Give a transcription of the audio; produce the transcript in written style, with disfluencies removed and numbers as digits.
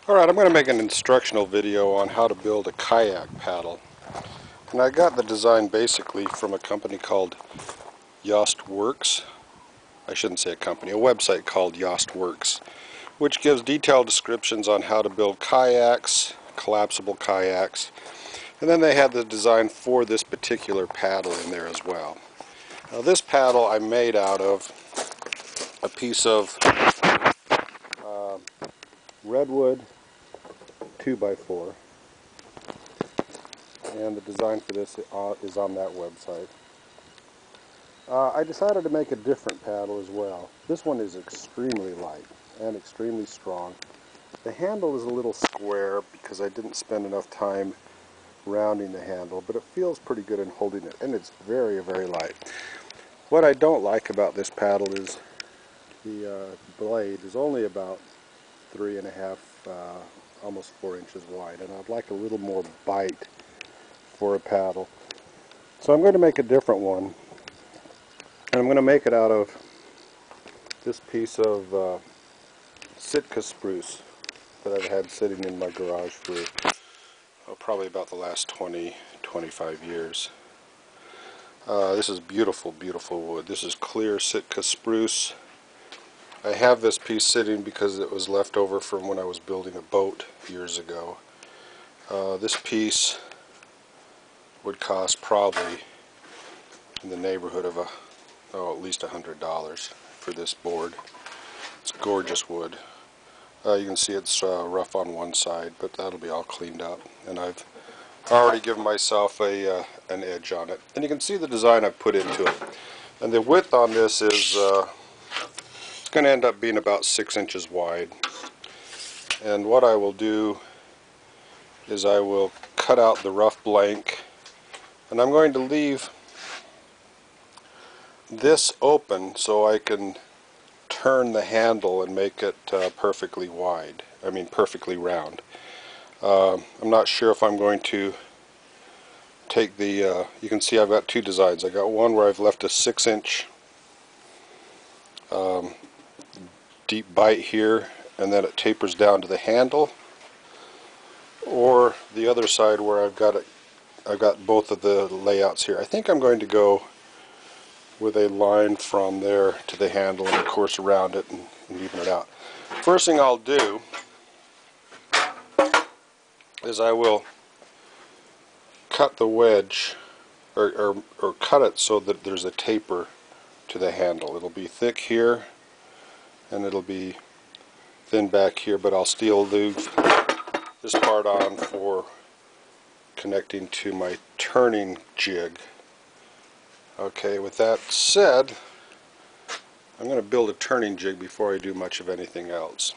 Alright, I'm going to make an instructional video on how to build a kayak paddle. And I got the design basically from a company called Works. I shouldn't say a company, a website called Works, which gives detailed descriptions on how to build kayaks, collapsible kayaks. And then they had the design for this particular paddle in there as well. Now this paddle I made out of a piece of redwood 2x4. And the design for this is on that website. I decided to make a different paddle as well. This one is extremely light and extremely strong. The handle is a little square because I didn't spend enough time rounding the handle, but it feels pretty good in holding it, and it's very, very light. What I don't like about this paddle is the blade is only about 3.5, almost 4 inches wide, and I'd like a little more bite for a paddle. So I'm going to make a different one, and I'm going to make it out of this piece of Sitka spruce that I've had sitting in my garage for probably about the last 20-25 years. This is beautiful, beautiful wood. This is clear Sitka spruce. I have this piece sitting because it was left over from when I was building a boat years ago. This piece would cost probably in the neighborhood of at least $100 for this board. It's gorgeous wood. You can see it's rough on one side, but that'll be all cleaned up, and I've already given myself an edge on it. And you can see the design I've put into it. And the width on this is it's going to end up being about 6 inches wide. And what I will do is I will cut out the rough blank, and I'm going to leave this open so I can turn the handle and make it perfectly perfectly round. I'm not sure if I'm going to take the, you can see I've got two designs. I got one where I've left a 6-inch deep bite here, and then it tapers down to the handle, or the other side where I've got both of the layouts here. I think I'm going to go with a line from there to the handle, and of course around it, and even it out. First thing I'll do is I will cut the wedge, or cut it so that there's a taper to the handle. It'll be thick here and it'll be thin back here, but I'll still leave this part on for connecting to my turning jig. Okay, with that said, I'm going to build a turning jig before I do much of anything else.